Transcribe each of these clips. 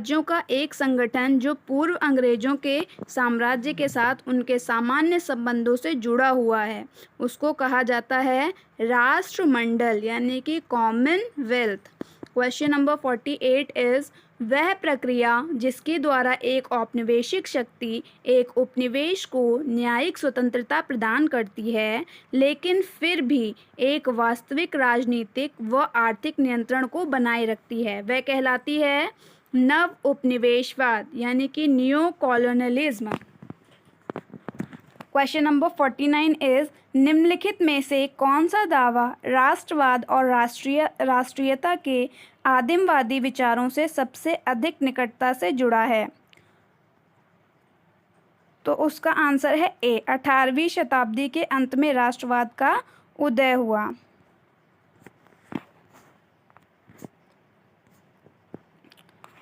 राज्यों का एक संगठन जो पूर्व अंग्रेजों के साम्राज्य के साथ उनके सामान्य संबंधों से जुड़ा हुआ है, उसको कहा जाता है राष्ट्रमंडल यानी कि कॉमनवेल्थ। क्वेश्चन नंबर 48 इज वह प्रक्रिया जिसके द्वारा एक औपनिवेशिक शक्ति एक उपनिवेश को न्यायिक स्वतंत्रता प्रदान करती है, लेकिन फिर भी एक वास्तविक राजनीतिक व आर्थिक नियंत्रण को बनाए रखती है, वह कहलाती है नव उपनिवेशवाद यानी कि new colonialism. Question number 49 is निम्नलिखित में से कौन सा दावा राष्ट्रवाद और राष्ट्रीयता के आदिमवादी विचारों से सबसे अधिक निकटता से जुड़ा है? तो उसका आंसर है ए, 18वीं शताब्दी के अंत में राष्ट्रवाद का उदय हुआ।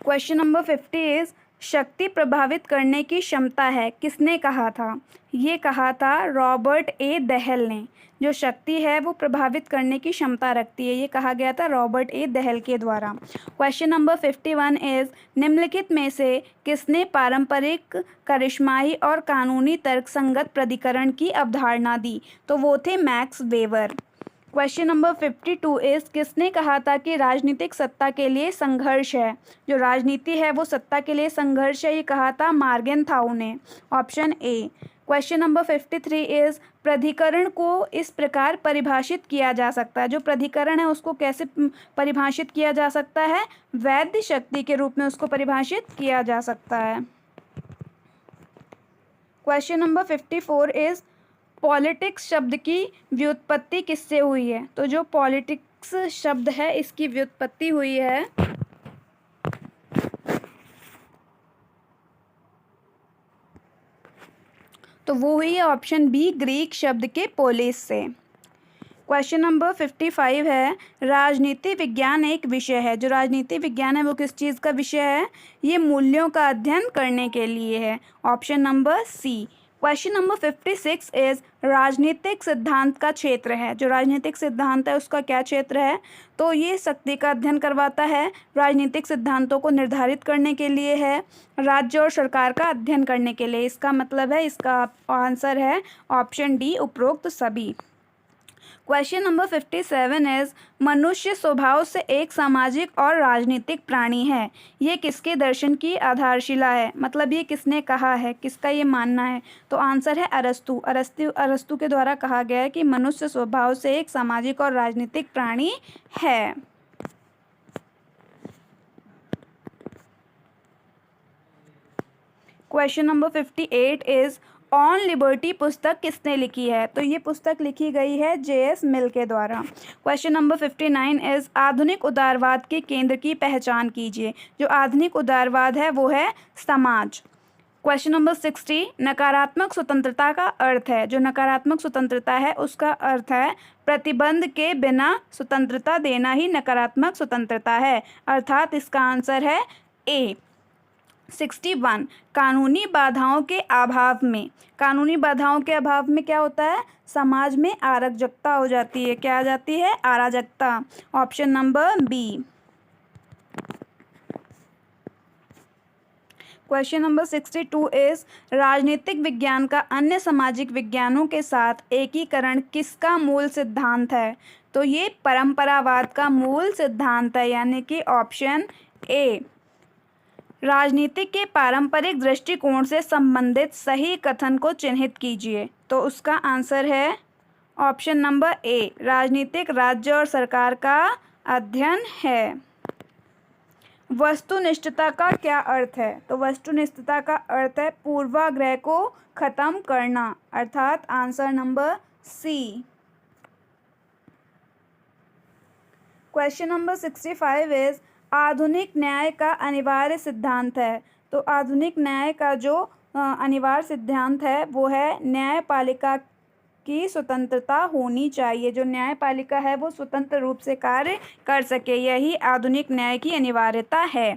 क्वेश्चन नंबर 50 इज शक्ति प्रभावित करने की क्षमता है, किसने कहा था? ये कहा था रॉबर्ट ए दहल ने। जो शक्ति है वो प्रभावित करने की क्षमता रखती है, ये कहा गया था रॉबर्ट ए दहल के द्वारा। क्वेश्चन नंबर 51 इज निम्नलिखित में से किसने पारंपरिक करिश्माई और कानूनी तर्कसंगत प्राधिकरण की अवधारणा दी? तो वो थे max weber. Question number 52 is किसने कहा था कि राजनीतिक सत्ता के लिए संघर्ष है? जो राजनीति है वो सत्ता के लिए संघर्ष है, ये कहा था मार्गेनथाउ ने। Option A. Question number 53 is प्राधिकरण को इस प्रकार परिभाषित किया जा सकता है, जो प्राधिकरण है उसको कैसे परिभाषित किया जा सकता है? वैध शक्ति के रूप में उसको परिभाषित किया जा सकता है। क्वेश्चन नंबर 54 इज पॉलिटिक्स शब्द की व्युत्पत्ति किससे हुई है? तो जो पॉलिटिक्स शब्द है इसकी व्युत्पत्ति हुई है तो वो हुई है ऑप्शन बी, ग्रीक शब्द के पोलिस से। क्वेश्चन नंबर 55 है राजनीति विज्ञान एक विषय है। जो राजनीति विज्ञान है वो किस चीज़ का विषय है? ये मूल्यों का अध्ययन करने के लिए है। Option number C. Question number 56 is राजनीतिक सिद्धांत का क्षेत्र है। जो राजनीतिक सिद्धांत है उसका क्या क्षेत्र है? तो ये शक्ति का अध्ययन करवाता है, राजनीतिक सिद्धांतों को निर्धारित करने के लिए है, राज्य और सरकार का अध्ययन करने के लिए। इसका मतलब है, इसका आंसर है ऑप्शन डी, उपरोक्त सभी। क्वेश्चन नंबर 57 इज मनुष्य स्वभाव से एक सामाजिक और राजनीतिक प्राणी है, ये किसके दर्शन की आधारशिला है? मतलब ये किसने कहा है, किसका ये मानना है? तो आंसर है अरस्तु। अरस्तु के द्वारा कहा गया है कि मनुष्य स्वभाव से एक सामाजिक और राजनीतिक प्राणी है। Question number 58 is on liberty पुस्तक किसने लिखी है? तो ये पुस्तक लिखी गई है जे.एस. मिल के द्वारा। क्वेश्चन नंबर 59 इज आधुनिक उदारवाद के केंद्र की पहचान कीजिए। जो आधुनिक उदारवाद है वो है समाज। क्वेश्चन नंबर 60 नकारात्मक स्वतंत्रता का अर्थ है। जो नकारात्मक स्वतंत्रता है उसका अर्थ है प्रतिबंध के बिना स्वतंत्रता देना ही नकारात्मक स्वतंत्रता है, अर्थात इसका आंसर है ए। 61 कानूनी बाधाओं के अभाव में। कानूनी बाधाओं के अभाव में क्या होता है? समाज में अराजकता हो जाती है। क्या आ जाती है? अराजकता। Option number B. Question number 62 is राजनीतिक विज्ञान का अन्य सामाजिक विज्ञानों के साथ एकीकरण किसका मूल सिद्धांत है? तो ये परंपरावाद का मूल सिद्धांत है, यानी कि ऑप्शन ए। राजनीति के पारंपरिक दृष्टिकोण से संबंधित सही कथन को चिन्हित कीजिए। तो उसका आंसर है ऑप्शन नंबर ए, राजनीतिक राज्य और सरकार का अध्ययन है। वस्तुनिष्ठता का क्या अर्थ है? तो वस्तुनिष्ठता का अर्थ है पूर्वाग्रह को खत्म करना, अर्थात answer number C. Question number 65 is आधुनिक न्याय का अनिवार्य सिद्धांत है। तो आधुनिक न्याय का जो अनिवार्य सिद्धांत है वो है न्यायपालिका की स्वतंत्रता होनी चाहिए। जो न्यायपालिका है वो स्वतंत्र रूप से कार्य कर सके, यही आधुनिक न्याय की अनिवार्यता है।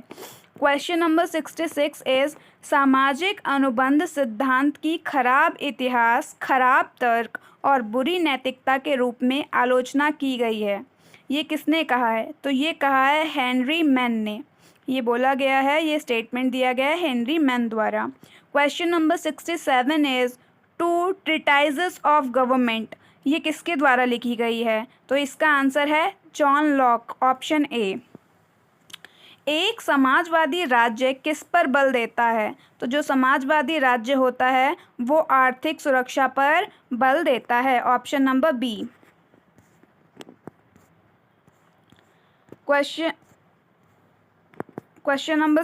क्वेश्चन नंबर 66 इज सामाजिक अनुबंध सिद्धांत की खराब इतिहास, खराब तर्क और बुरी नैतिकता के रूप में आलोचना की गई है। ये किसने कहा है? तो ये कहा है हेनरी मैन ने। ये बोला गया है, ये स्टेटमेंट दिया गया है हेनरी मैन द्वारा। Question number 67 is two treatises of government, ये किसके द्वारा लिखी गई है? तो इसका आंसर है जॉन लॉक, ऑप्शन ए। एक समाजवादी राज्य किस पर बल देता है? तो जो समाजवादी राज्य होता है वो आर्थिक सुरक्षा पर बल देता है, option number B. Question number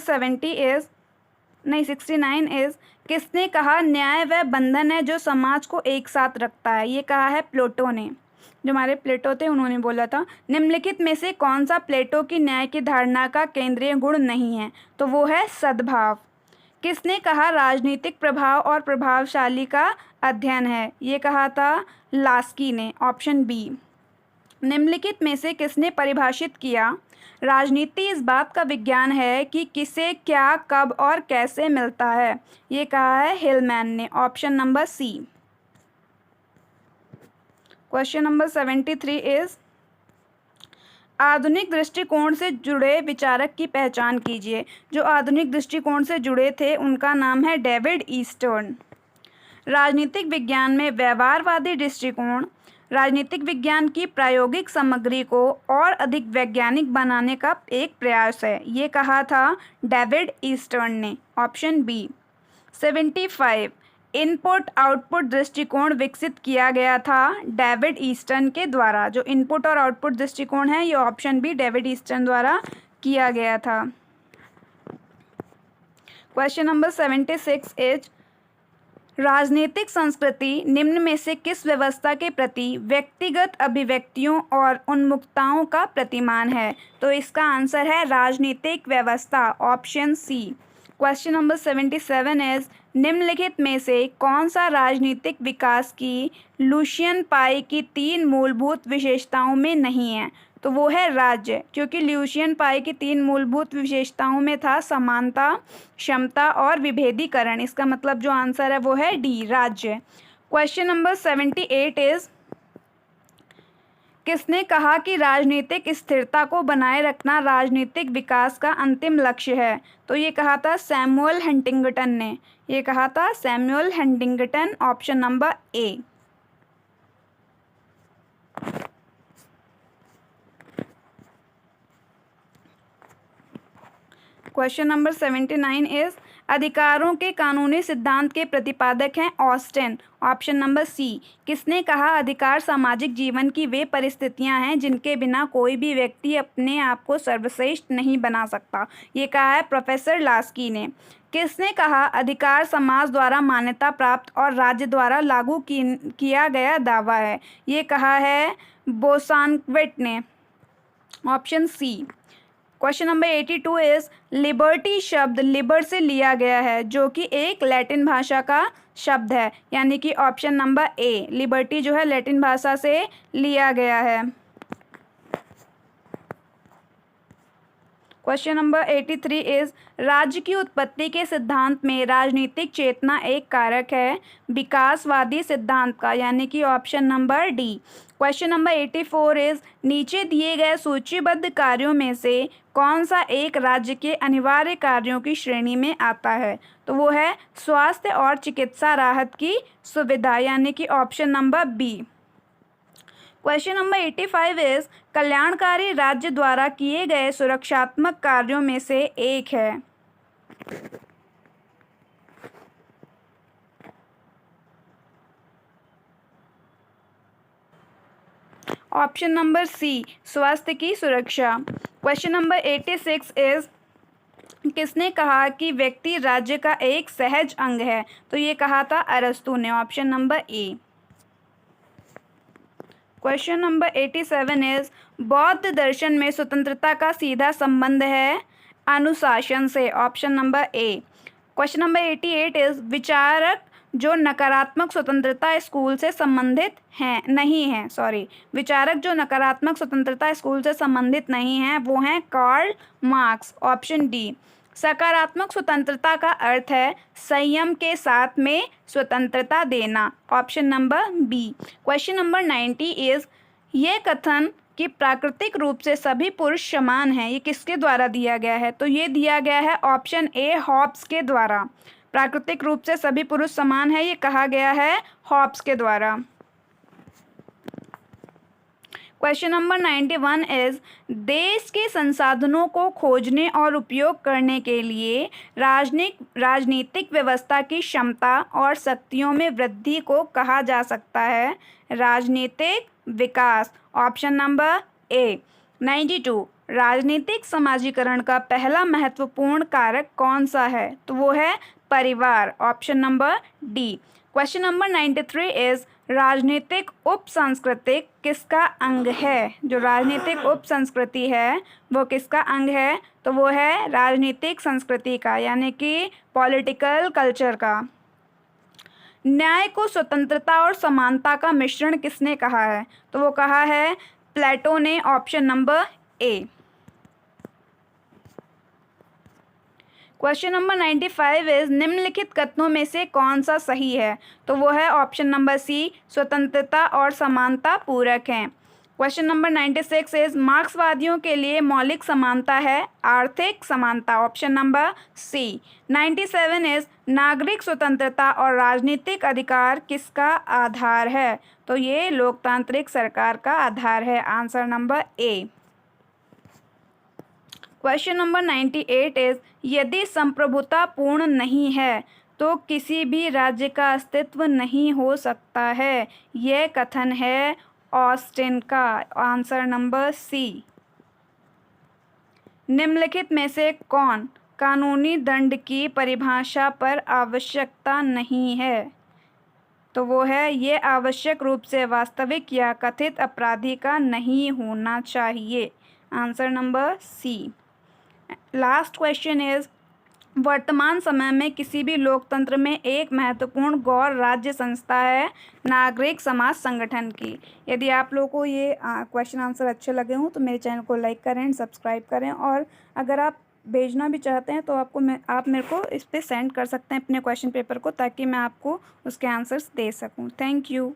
69 is किसने कहा न्याय वह बंधन है जो समाज को एक साथ रखता है? ये कहा है प्लेटो ने, जो हमारे प्लेटो थे उन्होंने बोला था। निम्नलिखित में से कौन सा प्लेटो की न्याय की धारणा का केंद्रीय गुण नहीं है? तो वो है सद्भाव। किसने कहा राजनीतिक प्रभाव और प्रभावशाली का अध्ययन है? ये कहा था लास्की ने, ऑप्शन बी। निम्नलिखित में से किसने परिभाषित किया राजनीति इस बात का विज्ञान है कि किसे क्या कब और कैसे मिलता है? ये कहा है हिलमैन ने, option number C. Question number 73 is आधुनिक दृष्टिकोण से जुड़े विचारक की पहचान कीजिए। जो आधुनिक दृष्टिकोण से जुड़े थे उनका नाम है डेविड ईस्टर्न। राजनीतिक विज्ञान में व्यवहारवादी दृष्टिकोण राजनीतिक विज्ञान की प्रायोगिक सामग्री को और अधिक वैज्ञानिक बनाने का एक प्रयास है, ये कहा था डेविड ईस्टर्न ने, ऑप्शन बी। 75 इनपुट आउटपुट दृष्टिकोण विकसित किया गया था डेविड ईस्टर्न के द्वारा। जो इनपुट और आउटपुट दृष्टिकोण है ये ऑप्शन बी डेविड ईस्टर्न द्वारा किया गया था। क्वेश्चन नंबर 76 इज राजनीतिक संस्कृति निम्न में से किस व्यवस्था के प्रति व्यक्तिगत अभिव्यक्तियों और उन्मुखताओं का प्रतिमान है? तो इसका आंसर है राजनीतिक व्यवस्था, option C. Question number 77 is निम्नलिखित में से कौन सा राजनीतिक विकास की लुशियन पाई की 3 मूलभूत विशेषताओं में नहीं है? तो वो है राज्य, क्योंकि लुशियन पाई की 3 मूलभूत विशेषताओं में था समानता, क्षमता और विभेदीकरण। इसका मतलब जो आंसर है वो है डी, राज्य। क्वेश्चन नंबर 78 इज किसने कहा कि राजनीतिक स्थिरता को बनाए रखना राजनीतिक विकास का अंतिम लक्ष्य है? तो ये कहा था सैमुअल हंटिंगटन ने, ये कहा था Samuel Huntington, option number A. Question number 79 is अधिकारों के कानूनी सिद्धांत के प्रतिपादक हैं ऑस्टिन, ऑप्शन नंबर सी। किसने कहा अधिकार सामाजिक जीवन की वे परिस्थितियां हैं जिनके बिना कोई भी व्यक्ति अपने आप को सर्वश्रेष्ठ नहीं बना सकता? ये कहा है प्रोफेसर लास्की ने। किसने कहा अधिकार समाज द्वारा मान्यता प्राप्त और राज्य द्वारा लागू किया गया दावा है? ये कहा है बोसानक्विट ने, option C. Question number 82 is liberty शब्द लिबर से लिया गया है, जो कि एक लैटिन भाषा का शब्द है, यानी कि ऑप्शन नंबर ए, लिबर्टी जो है लैटिन भाषा से लिया गया है। क्वेश्चन नंबर 83 इज राज्य की उत्पत्ति के सिद्धांत में राजनीतिक चेतना एक कारक है विकासवादी सिद्धांत का, यानी कि option number D. Question number 84 is नीचे दिए गए सूचीबद्ध कार्यों में से कौन सा एक राज्य के अनिवार्य कार्यों की श्रेणी में आता है? तो वो है स्वास्थ्य और चिकित्सा राहत की सुविधा, यानी कि option number B. Question number 85 is कल्याणकारी राज्य द्वारा किए गए सुरक्षात्मक कार्यों में से एक है। ऑप्शन नंबर सी, स्वास्थ्य की सुरक्षा। क्वेश्चन नंबर 86 इज किसने कहा कि व्यक्ति राज्य का एक सहज अंग है? तो ये कहा था अरस्तू ने, option number A. Question number 87 is बौद्ध दर्शन में स्वतंत्रता का सीधा संबंध है अनुशासन से, option number A. Question number 88 is विचारक जो नकारात्मक स्वतंत्रता स्कूल से संबंधित हैं नहीं हैं विचारक जो नकारात्मक स्वतंत्रता स्कूल से संबंधित नहीं हैं वो हैं कार्ल मार्क्स, ऑप्शन डी। सकारात्मक स्वतंत्रता का अर्थ है संयम के साथ में स्वतंत्रता देना, option number B. Question number 90 is ये कथन कि प्राकृतिक रूप से सभी पुरुष समान हैं, ये किसके द्वारा दिया गया है? तो ये दिया गया है ऑप्शन ए हॉब्स के द्वारा। प्राकृतिक रूप से सभी पुरुष समान है, ये कहा गया है हॉब्स के द्वारा। क्वेश्चन नंबर 91 इज देश के संसाधनों को खोजने और उपयोग करने के लिए राजनीतिक व्यवस्था की क्षमता और शक्तियों में वृद्धि को कहा जा सकता है राजनीतिक विकास। Option number A. 92 राजनीतिक समाजीकरण का पहला महत्वपूर्ण कारक कौन सा है? तो वो है परिवार। Option number D. Question number 93 is राजनीतिक उप संस्कृति किसका अंग है? जो राजनीतिक उप संस्कृति है वो किसका अंग है? तो वो है राजनीतिक संस्कृति का, यानी कि पॉलिटिकल कल्चर का। न्याय को स्वतंत्रता और समानता का मिश्रण किसने कहा है? तो वो कहा है प्लेटो ने। Option number A. Question number 95 is निम्नलिखित कथनों में से कौन सा सही है? तो वो है ऑप्शन नंबर सी, स्वतंत्रता और समानता पूरक हैं। क्वेश्चन नंबर 96 इज मार्क्सवादियों के लिए मौलिक समानता है आर्थिक समानता। Option number C. 97 इज नागरिक स्वतंत्रता और राजनीतिक अधिकार किसका आधार है? तो ये लोकतांत्रिक सरकार का आधार है। Answer number A. Question number 98 is यदि संप्रभुता पूर्ण नहीं है तो किसी भी राज्य का अस्तित्व नहीं हो सकता है। यह कथन है ऑस्टिन का। Answer number C. निम्नलिखित में से कौन कानूनी दंड की परिभाषा पर आवश्यकता नहीं है? तो वो है ये आवश्यक रूप से वास्तविक या कथित अपराधी का नहीं होना चाहिए। Answer number C. Last question is वर्तमान समय में किसी भी लोकतंत्र में एक महत्वपूर्ण गैर राज्य संस्था है नागरिक समाज संगठन की। यदि आप लोगों को ये क्वेश्चन आंसर अच्छे लगे हों तो मेरे चैनल को लाइक करें एंड सब्सक्राइब करें, और अगर आप भेजना भी चाहते हैं तो आप मेरे को इस पर सेंड कर सकते हैं अपने क्वेश्चन पेपर को, ताकि मैं आपको उसके आंसर्स दे सकूं। Thank you.